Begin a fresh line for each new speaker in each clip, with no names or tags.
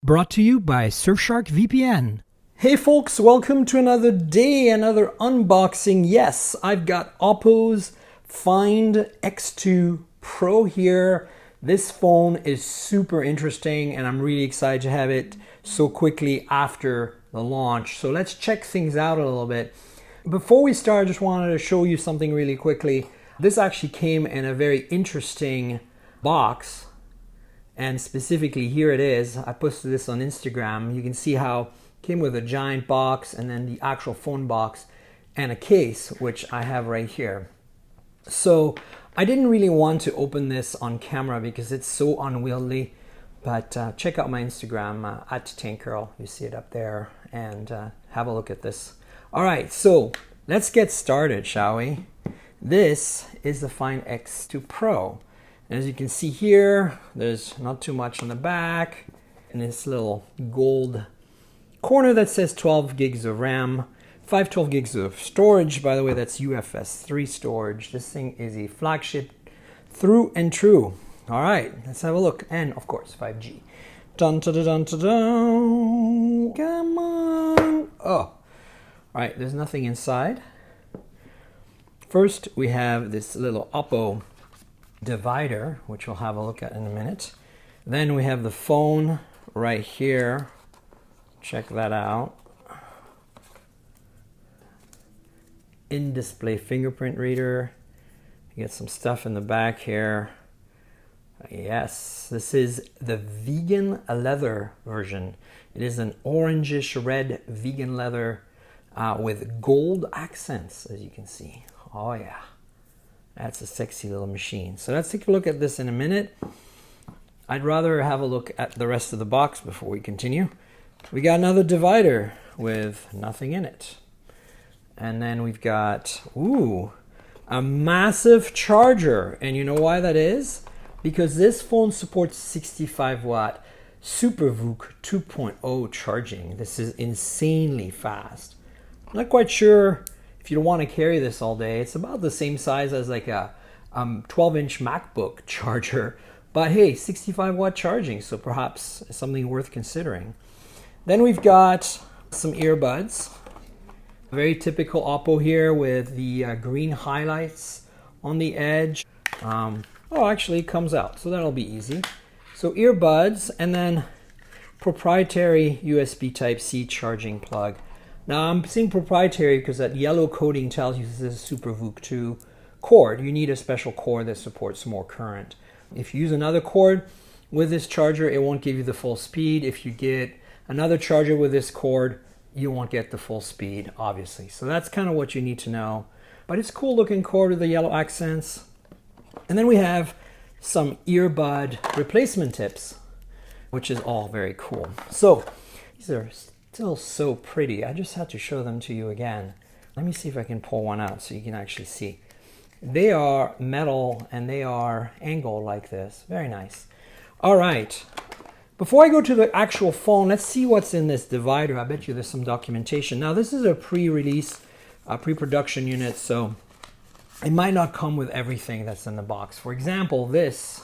Brought to you by Surfshark VPN.
Hey folks, welcome to another day, another unboxing. Yes, I've got Oppo's Find X2 Pro here. This phone is super interesting and I'm really excited to have it so quickly after the launch. So let's check things out a little bit. Before we start, I just wanted to show you something really quickly. This actually came in a very interesting box. And specifically, here it is. I posted this on Instagram. You can see how it came with a giant box and then the actual phone box and a case, which I have right here. So I didn't really want to open this on camera because it's so unwieldy. But check out my Instagram at @tankgirl. You see it up there, and have a look at this. All right, so let's get started, shall we? This is the Find X2 Pro. As you can see here, there's not too much on the back, and this little gold corner that says 12 gigs of RAM, 512 gigs of storage. By the way, that's UFS 3 storage. This thing is a flagship through and through. All right, let's have a look. And of course, 5G. Dun, dun, dun, dun, dun. Come on. Oh, all right, there's nothing inside. First, we have this little Oppo divider, which we'll have a look at in a minute. Then we have the phone right here. Check that out. In-display fingerprint reader. You get some stuff in the back here. Yes, this is the vegan leather version. It is an orangish red vegan leather with gold accents, as you can see. Oh yeah. That's a sexy little machine. So let's take a look at this in a minute. I'd rather have a look at the rest of the box before we continue. We got another divider with nothing in it. And then we've got, a massive charger. And you know why that is? Because this phone supports 65 watt SuperVOOC 2.0 charging. This is insanely fast. I'm not quite sure if you don't want to carry this all day. It's about the same size as like a 12-inch MacBook charger, but hey, 65 watt charging, so perhaps something worth considering. Then we've got some earbuds. Very typical Oppo here with the green highlights on the edge. Actually it comes out, so that'll be easy. So earbuds, and then proprietary USB Type-C charging plug. Now I'm saying proprietary because that yellow coating tells you this is a SuperVOOC 2 cord. You need a special cord that supports more current. If you use another cord with this charger, it won't give you the full speed. If you get another charger with this cord, you won't get the full speed, obviously. So that's kind of what you need to know. But it's a cool looking cord with the yellow accents. And then we have some earbud replacement tips, which is all very cool. So these are still so pretty. I just had to show them to you again. Let me see if I can pull one out so you can actually see. They are metal and they are angled like this. Very nice. All right. Before I go to the actual phone, let's see what's in this divider. I bet you there's some documentation. Now, this is a pre-release, pre-production unit, so it might not come with everything that's in the box. For example, this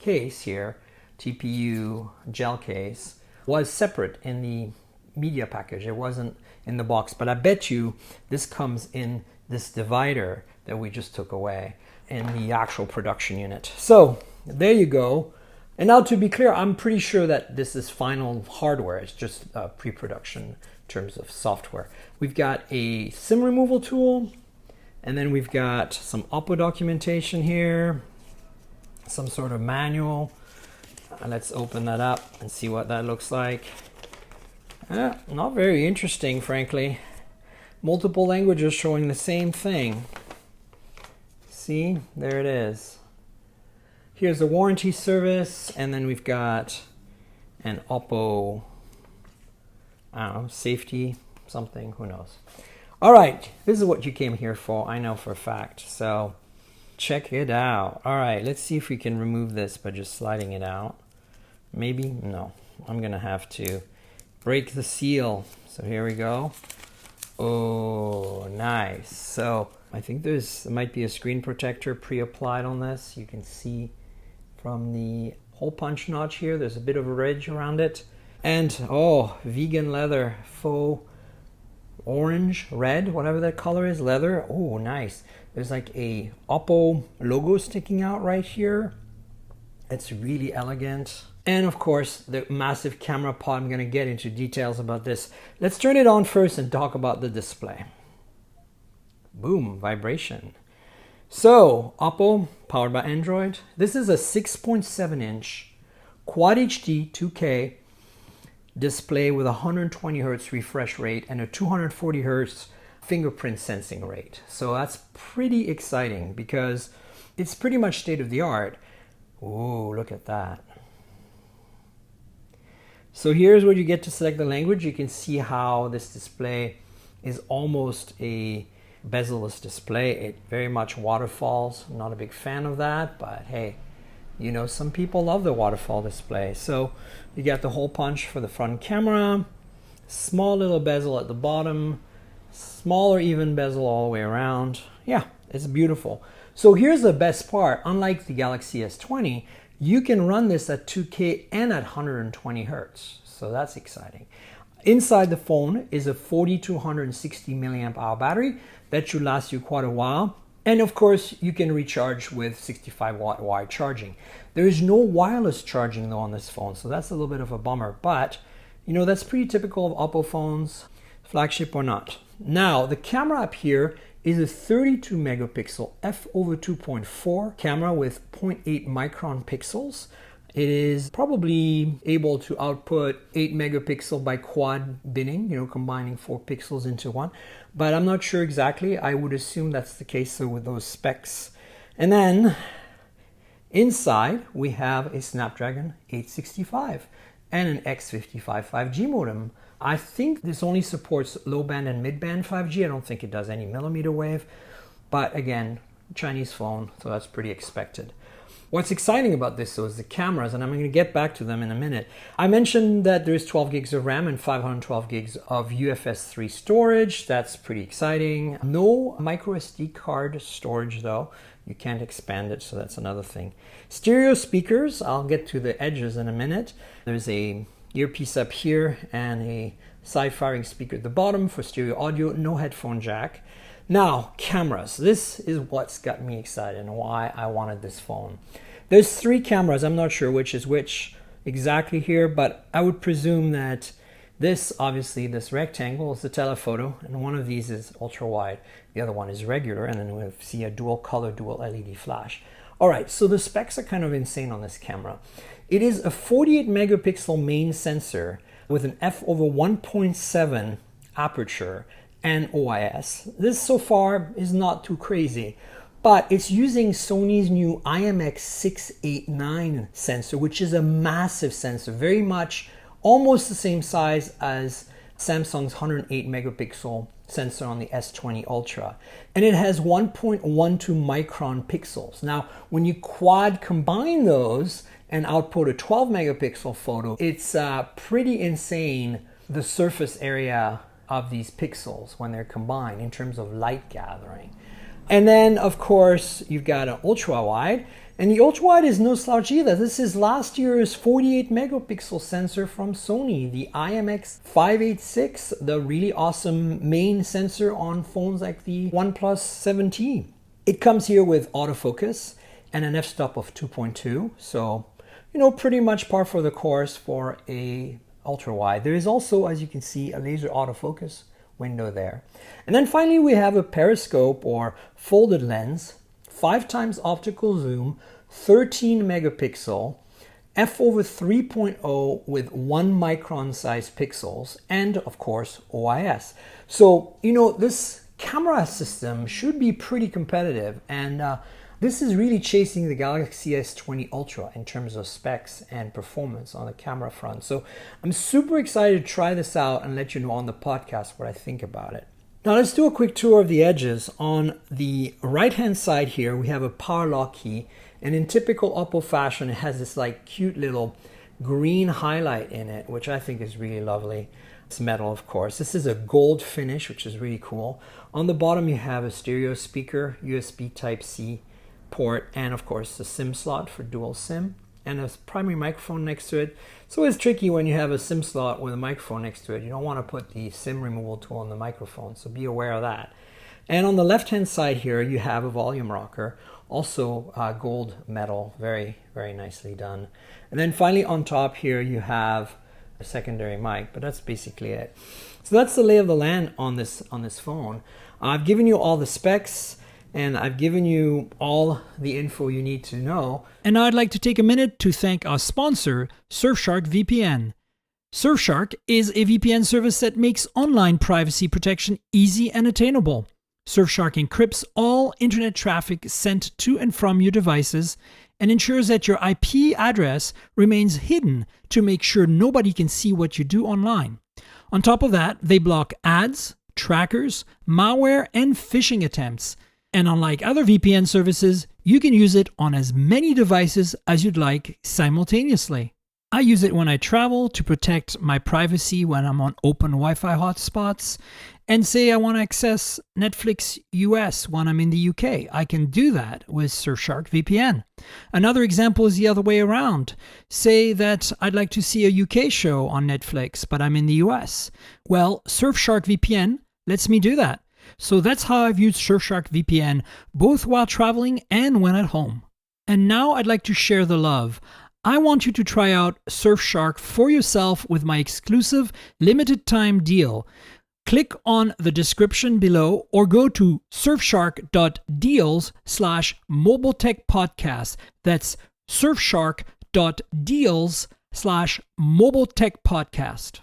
case here, TPU gel case, was separate in the media package. It wasn't in the box, but I bet you this comes in this divider that we just took away in the actual production unit. So there you go. And now, to be clear, I'm pretty sure that this is final hardware. It's just pre-production in terms of software. We've got a SIM removal tool, and then we've got some Oppo documentation here, some sort of manual. Let's open that up and see what that looks like. Not very interesting, frankly. Multiple languages showing the same thing. See, there it is. Here's the warranty service, and then we've got an Oppo, I don't know, safety something, who knows. All right, this is what you came here for, I know for a fact, so check it out. All right, let's see if we can remove this by just sliding it out. Maybe, no, I'm gonna have to break the seal. So here we go. Oh, nice. So I think there might be a screen protector pre-applied on this. You can see from the hole punch notch here, there's a bit of a ridge around it. And oh, vegan leather, faux orange, red, whatever that color is, leather. Oh, nice. There's like a Oppo logo sticking out right here. It's really elegant. And of course, the massive camera pod. I'm going to get into details about this. Let's turn it on first and talk about the display. Boom, vibration. So, Oppo, powered by Android. This is a 6.7-inch Quad HD 2K display with a 120 Hz refresh rate and a 240 Hz fingerprint sensing rate. So that's pretty exciting because it's pretty much state of the art. Ooh, look at that. So here's where you get to select the language. You can see how this display is almost a bezel-less display. It very much waterfalls. I'm not a big fan of that, but hey, you know, some people love the waterfall display. So you got the hole punch for the front camera, small little bezel at the bottom, smaller even bezel all the way around. Yeah, it's beautiful. So here's the best part. Unlike the Galaxy S20, you can run this at 2K and at 120 Hertz. So that's exciting. Inside the phone is a 4260 milliamp hour battery that should last you quite a while. And of course, you can recharge with 65 watt wire charging. There is no wireless charging though on this phone, so that's a little bit of a bummer. But, you know, that's pretty typical of Oppo phones, flagship or not. Now, the camera up here is a 32 megapixel f/2.4 camera with 0.8 micron pixels. It is probably able to output 8 megapixel by quad binning, you know, combining 4 pixels into one. But I'm not sure exactly. I would assume that's the case so with those specs. And then inside we have a Snapdragon 865 and an X55 5G modem. I think this only supports low band and mid band 5G. I don't think it does any millimeter wave. But again, Chinese phone, so that's pretty expected. What's exciting about this though is the cameras, and I'm going to get back to them in a minute. I mentioned that there's 12 gigs of RAM and 512 gigs of UFS 3 storage. That's pretty exciting. No micro SD card storage though. You can't expand it, so that's another thing. Stereo speakers, I'll get to the edges in a minute. There's a earpiece up here and a side-firing speaker at the bottom for stereo audio, no headphone jack. Now, cameras. This is what's got me excited and why I wanted this phone. There's 3 cameras. I'm not sure which is which exactly here, but I would presume that this, obviously, this rectangle is the telephoto, and one of these is ultra wide. The other one is regular, and then we'll see a dual color, dual LED flash. All right, so the specs are kind of insane on this camera. It is a 48 megapixel main sensor with an f/1.7 aperture and OIS. This so far is not too crazy, but it's using Sony's new IMX689 sensor, which is a massive sensor, very much almost the same size as Samsung's 108 megapixel sensor on the S20 Ultra. And it has 1.12 micron pixels. Now, when you quad combine those and output a 12 megapixel photo, it's pretty insane, the surface area of these pixels when they're combined in terms of light gathering. And then of course you've got an ultra wide, and the ultra wide is no slouch either. This is last year's 48 megapixel sensor from Sony, the IMX586, the really awesome main sensor on phones like the OnePlus 7T. It comes here with autofocus and an f-stop of 2.2, so you know, pretty much par for the course for a ultra wide. There is also, as you can see, a laser autofocus window there. And then finally we have a periscope or folded lens, 5 times optical zoom, 13 megapixel, f/3.0 with 1 micron size pixels, and of course OIS. So, you know, this camera system should be pretty competitive, and this is really chasing the Galaxy S20 Ultra in terms of specs and performance on the camera front. So I'm super excited to try this out and let you know on the podcast what I think about it. Now let's do a quick tour of the edges. On the right-hand side here, we have a power lock key, and in typical Oppo fashion, it has this like cute little green highlight in it, which I think is really lovely. It's metal, of course. This is a gold finish, which is really cool. On the bottom, you have a stereo speaker, USB Type-C port, and of course the SIM slot for dual SIM. and a primary microphone next to it. It's always tricky when you have a SIM slot with a microphone next to it. You don't want to put the SIM removal tool on the microphone, so be aware of that. And on the left-hand side here, you have a volume rocker, also gold metal, very, very nicely done. And then finally on top here, you have a secondary mic, but that's basically it. So that's the lay of the land on this phone. I've given you all the specs, and I've given you all the info you need to know.
And now I'd like to take a minute to thank our sponsor, Surfshark VPN. Surfshark is a VPN service that makes online privacy protection easy and attainable. Surfshark encrypts all internet traffic sent to and from your devices and ensures that your IP address remains hidden to make sure nobody can see what you do online. On top of that, they block ads, trackers, malware, and phishing attempts. And unlike other VPN services, you can use it on as many devices as you'd like simultaneously. I use it when I travel to protect my privacy when I'm on open Wi-Fi hotspots. And say I want to access Netflix US when I'm in the UK. I can do that with Surfshark VPN. Another example is the other way around. Say that I'd like to see a UK show on Netflix, but I'm in the US. Well, Surfshark VPN lets me do that. So that's how I've used Surfshark VPN, both while traveling and when at home. And now I'd like to share the love. I want you to try out Surfshark for yourself with my exclusive limited time deal. Click on the description below or go to surfshark.deals/mobiletechpodcast. That's surfshark.deals/mobiletechpodcast.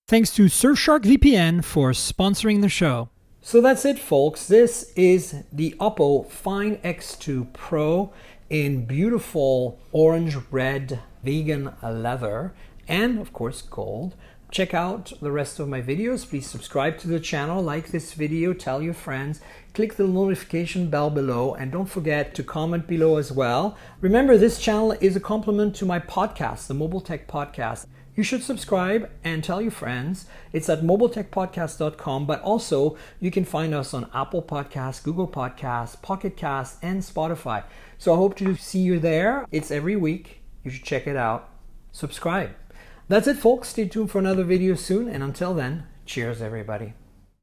Thanks to Surfshark VPN for sponsoring the show.
So that's it, folks. This is the Oppo Find X2 Pro in beautiful orange, red, vegan leather, and of course gold. Check out the rest of my videos. Please subscribe to the channel, like this video, tell your friends, click the notification bell below, and don't forget to comment below as well. Remember, this channel is a complement to my podcast, the Mobile Tech Podcast. You should subscribe and tell your friends. It's at mobiletechpodcast.com, but also you can find us on Apple Podcasts, Google Podcasts, Pocket Casts, and Spotify. So I hope to see you there. It's every week. You should check it out. Subscribe. That's it, folks. Stay tuned for another video soon. And until then, cheers, everybody.